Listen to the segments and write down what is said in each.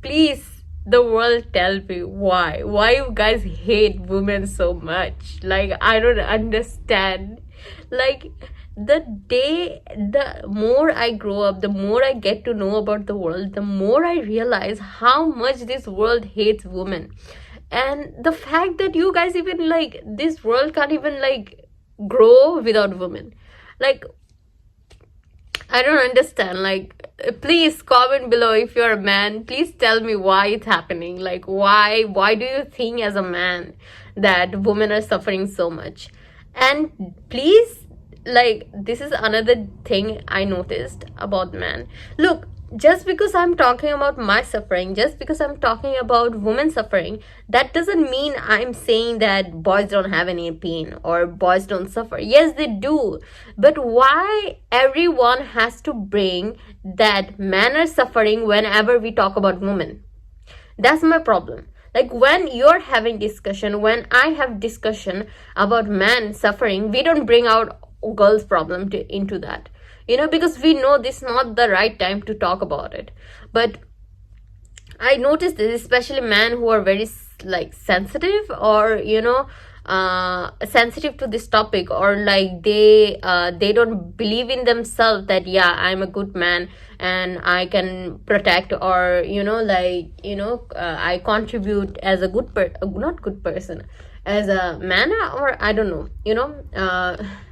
please, the world, tell me why you guys hate women so much. Like, I don't understand. Like, the more I grow up, the more I get to know about the world, the more I realize how much this world hates women. And the fact that you guys even, like, this world can't even, like, grow without women. Like, I don't understand. Like, please comment below if you're a man. Please tell me why it's happening. Like, why do you think as a man that women are suffering so much? And please, like, this is another thing I noticed about men. Look, just because I'm talking about my suffering, just because I'm talking about women suffering, that doesn't mean I'm saying that boys don't have any pain or boys don't suffer. Yes, they do. But why everyone has to bring that men are suffering whenever we talk about women? That's my problem. Like, when you're having discussion, when I have discussion about men suffering, we don't bring out girls' problem into that. Because we know this is not the right time to talk about it. But I noticed this, especially men who are very, like, sensitive, or sensitive to this topic, or like they don't believe in themselves that, yeah, I'm a good man and I can protect, or I contribute as a not good person, as a man, or I don't know,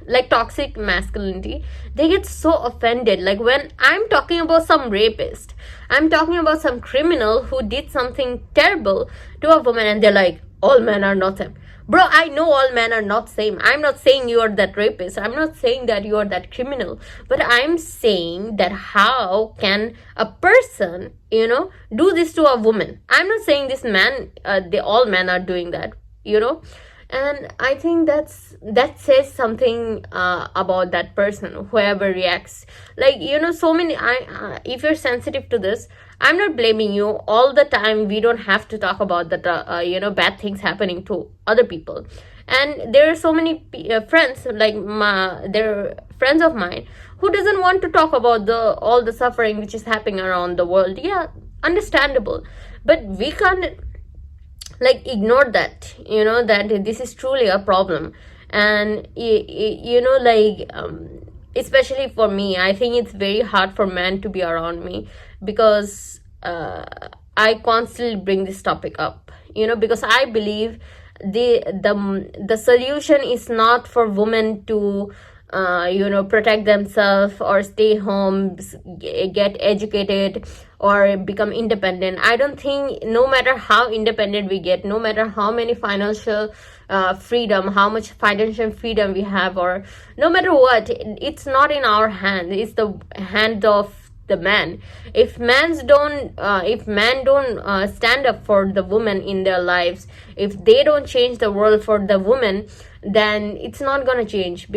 like toxic masculinity. They get so offended. Like, when I'm talking about some rapist, I'm talking about some criminal who did something terrible to a woman, and they're like, all men are not same. Bro, I know all men are not same. I'm not saying you are that rapist. I'm not saying that you are that criminal. But I'm saying that how can a person, do this to a woman? I'm not saying this man, all men are doing that, and I think that says something about that person, whoever reacts. Like, so many, if you're sensitive to this, I'm not blaming you. All the time we don't have to talk about that bad things happening to other people. And there are so many friends, like they're friends of mine, who doesn't want to talk about all the suffering which is happening around the world. Yeah, understandable. But we can't, like, ignore that, that this is truly a problem. And especially for me, I think it's very hard for men to be around me, because I constantly bring this topic up, because I believe the solution is not for women to protect themselves or stay home, get educated, or become independent. I don't think, no matter how independent we get, no matter how many financial freedom, how much financial freedom we have, or no matter what, it's not in our hand. It's the hand of the man. If men don't stand up for the woman in their lives, if they don't change the world for the woman, then it's not gonna change.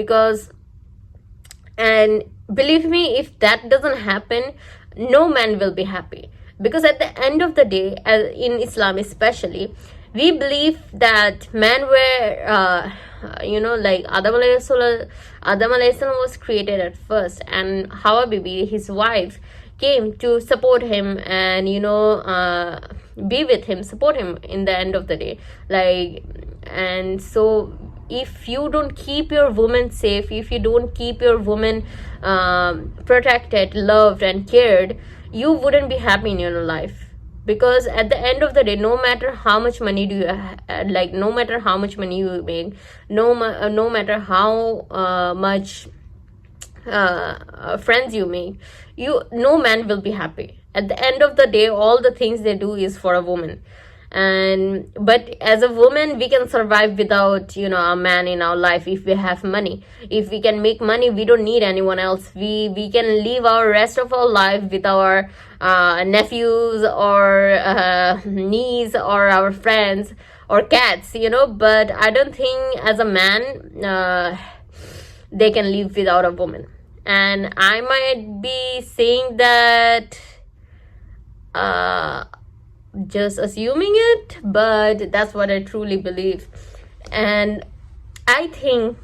And believe me, if that doesn't happen, no man will be happy. Because at the end of the day, in Islam especially, we believe that men were like Adam alayhi salam was created at first, and Hawa bibi, his wife, came to support him and be with him, support him in the end of the day. Like, and so if you don't keep your woman safe, if you don't keep your woman protected, loved and cared, you wouldn't be happy in your life. Because at the end of the day, no matter how much money do you no matter how much money you make, no matter how much friends you make, no man will be happy. At the end of the day, all the things they do is for a woman. But as a woman, we can survive without a man in our life. If we have money, if we can make money, we don't need anyone else. We can live our rest of our life with our nephews or niece or our friends or cats, but I don't think as a man they can live without a woman. And I might be saying that just assuming it, but that's what I truly believe. And I think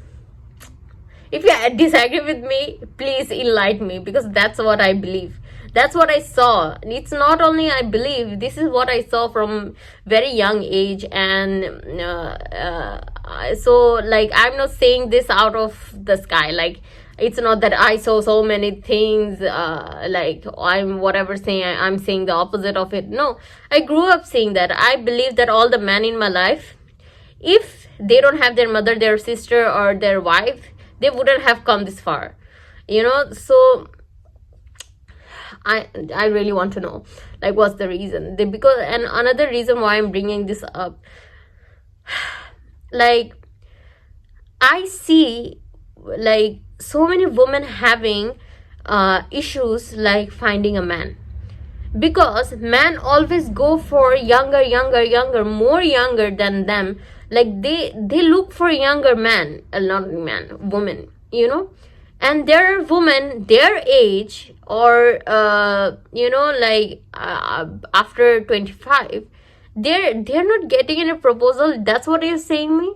if you disagree with me, please enlighten me, because that's what I believe. That's what I saw. It's not only I believe, this is what I saw from very young age. And so like, I'm not saying this out of the sky. Like, it's not that I saw so many things, like I'm whatever saying, I'm saying the opposite of it. No, I grew up saying that. I believe that all the men in my life, if they don't have their mother, their sister, or their wife, they wouldn't have come this far, so I really want to know, like, what's the reason. Because, and another reason why I'm bringing this up, like, I see like so many women having issues like finding a man, because men always go for younger, more younger than them. Like, they look for younger man, not man, woman, and there are women their age, or like after 25, they're not getting any proposal. That's what you're saying me.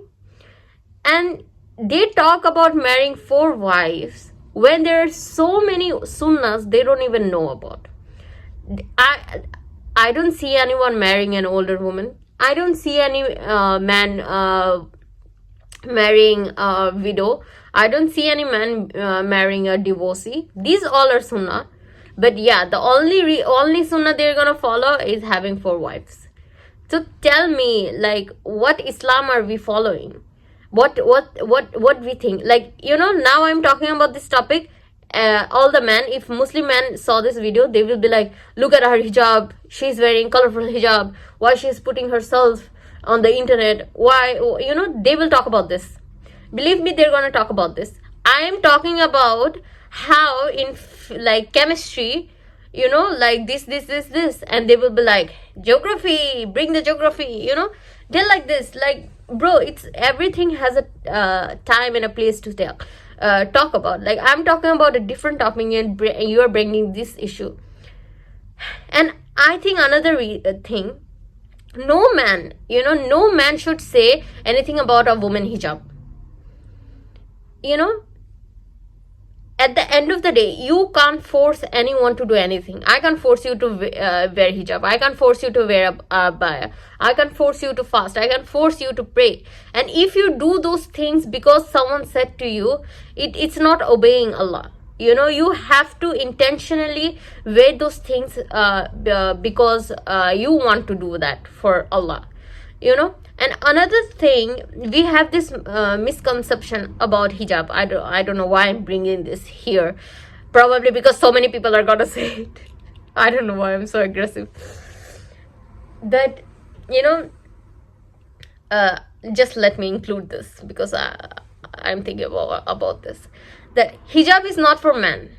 And they talk about marrying 4 wives when there are so many sunnahs they don't even know about. I don't see anyone marrying an older woman. I don't see any man marrying a widow. I don't see any man marrying a divorcee. These all are sunnah. But yeah, the only sunnah they're gonna follow is having 4 wives. So tell me, like, what Islam are we following? What we think? Like, now I'm talking about this topic. All the men, if Muslim men saw this video, they will be like, look at her hijab, she's wearing colorful hijab, why she's putting herself on the internet, why, they will talk about this. Believe me, they're gonna talk about this. I am talking about how in like chemistry, like this, and they will be like, geography, bring the geography, they're like this. Like, bro, it's everything has a time and a place to talk about. Like, I'm talking about a different topic, and you are bringing this issue. And I think another thing, no man should say anything about a woman hijab. At the end of the day, you can't force anyone to do anything. I can't force you to wear hijab. I can't force you to wear a abaya. I can't force you to fast. I can force you to pray. And if you do those things because someone said to you, it's not obeying Allah. You have to intentionally wear those things because you want to do that for Allah. And another thing, we have this misconception about hijab. I don't know why I'm bringing this here. Probably because so many people are gonna say it. I don't know why I'm so aggressive. That, just let me include this, because I'm thinking about this. That hijab is not for men.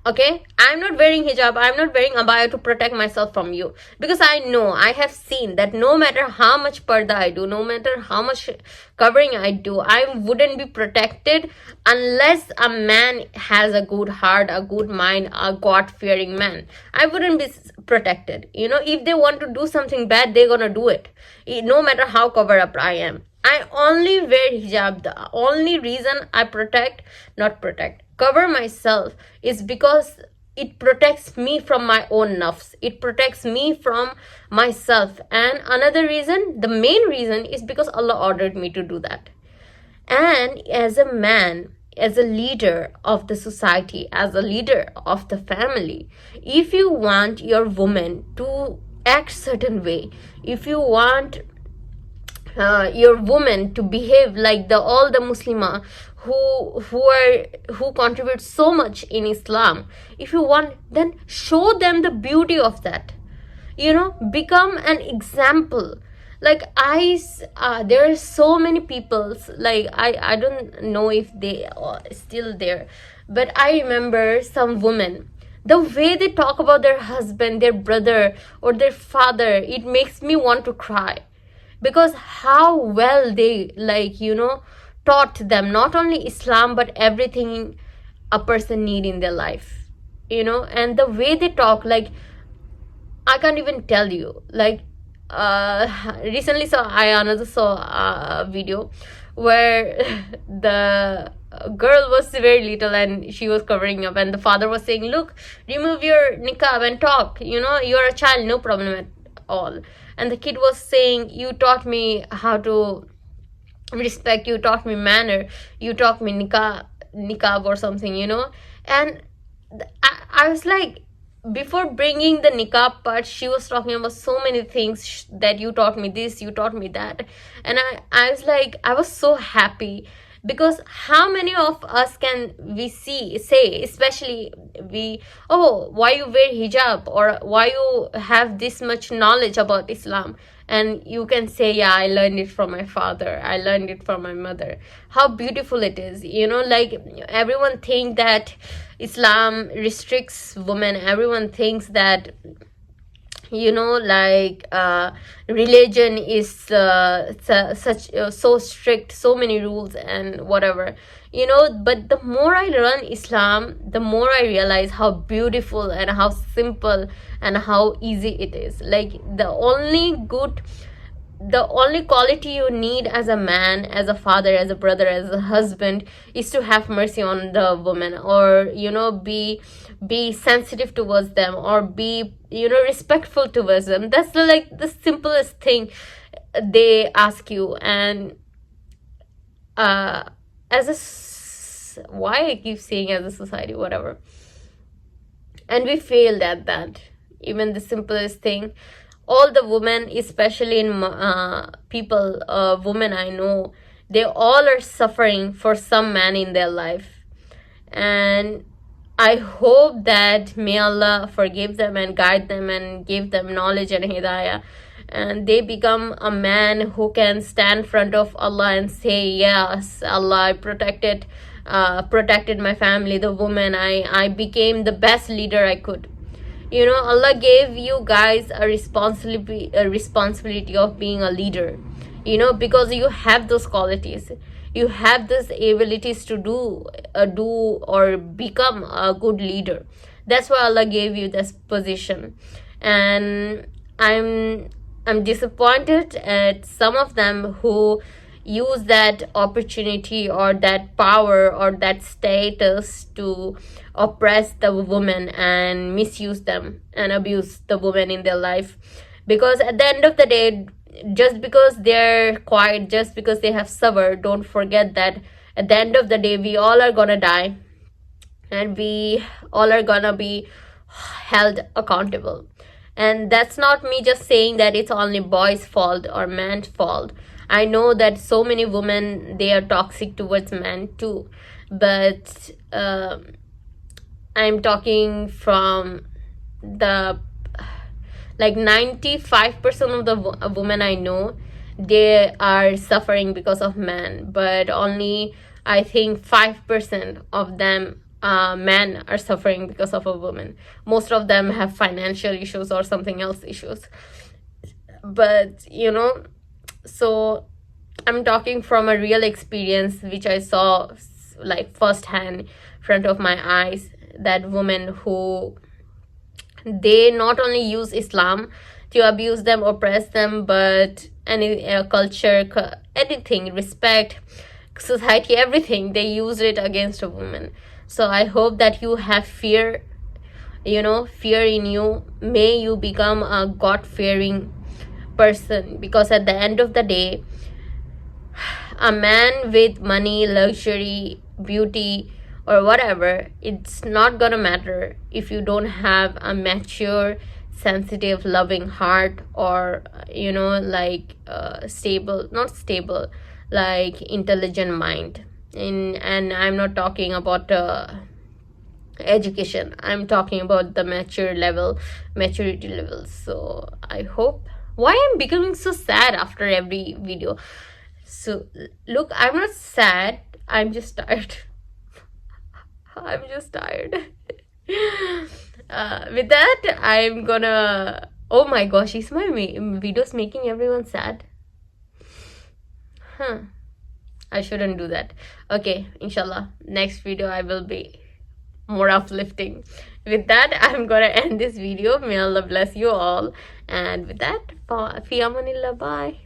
Okay, I'm not wearing hijab, I'm not wearing abaya to protect myself from you, because I have seen that no matter how much parda I do, no matter how much covering I do, I wouldn't be protected unless a man has a good heart, a good mind, a God-fearing man. I wouldn't be protected. If they want to do something bad, they're gonna do it, no matter how covered up I am. I only wear hijab. The only reason I cover myself is because it protects me from my own nafs. It protects me from myself. And another reason, the main reason, is because Allah ordered me to do that. And as a man, as a leader of the society, as a leader of the family, if you want your woman to act certain way, if you want your woman to behave like all the Muslimah who contribute so much in Islam, if you want, then show them the beauty of that. Become an example. Like, there are so many people, like, I don't know if they are still there, but I remember some women, the way they talk about their husband, their brother, or their father, it makes me want to cry. Because how well they, taught them not only Islam, but everything a person need in their life. And the way they talk, like, I can't even tell you. Like, recently I saw a video where the girl was very little and she was covering up, and the father was saying, look, remove your niqab and talk, you're a child, no problem at all. And the kid was saying, you taught me how to respect, you taught me manner, you taught me niqab or something, and I was like, before bringing the niqab part, she was talking about so many things, that you taught me this, you taught me that. And I was like, I was so happy, because how many of us can we say, especially we, oh, why you wear hijab, or why you have this much knowledge about Islam, and you can say, yeah, I learned it from my father, I learned it from my mother. How beautiful it is, like, everyone think that Islam restricts women, everyone thinks that, like, religion is so strict, so many rules and whatever, but the more I learn Islam, the more I realize how beautiful and how simple and how easy it is. Like, the only quality you need as a man, as a father, as a brother, as a husband, is to have mercy on the woman, or be sensitive towards them, or be respectful towards them. That's the simplest thing they ask you. And why I keep saying as a society, whatever, and we failed at that. Even the simplest thing, all the women, especially in women I know, they all are suffering for some man in their life. And I hope that may Allah forgive them and guide them and give them knowledge and hidayah, and they become a man who can stand in front of Allah and say, yes, Allah, I protected my family, the woman, I became the best leader I could. Allah gave you guys a responsibility of being a leader, because you have those qualities, you have those abilities to do or become a good leader. That's why Allah gave you this position. And I'm disappointed at some of them who use that opportunity or that power or that status to oppress the woman and misuse them and abuse the woman in their life. Because at the end of the day, just because they're quiet, just because they have suffered, don't forget that at the end of the day, we all are gonna die, and we all are gonna be held accountable. And that's not me just saying that it's only boys' fault or men's fault. I know that so many women, they are toxic towards men too, but I'm talking from the 95% of the women I know, they are suffering because of men, but only I think 5% of them men are suffering because of a woman. Most of them have financial issues or something else issues. But so I'm talking from a real experience which I saw firsthand in front of my eyes, that women who, they not only use Islam to abuse them, oppress them, but any culture, anything, respect, society, everything, they use it against a woman. So I hope that you have fear in you. May you become a God-fearing person, because at the end of the day, a man with money, luxury, beauty, or whatever, it's not gonna matter if you don't have a mature, sensitive, loving heart, or stable, intelligent mind. And I'm not talking about education, I'm talking about the maturity level. So I hope, why I'm becoming so sad after every video. So look, I'm not sad, I'm just tired. I'm just tired. With that, I'm gonna, oh my gosh, is my videos making everyone sad? I shouldn't do that. Okay, inshallah, next video I will be more uplifting. With that, I'm gonna end this video. May Allah bless you all. And with that, fi amanillah, bye.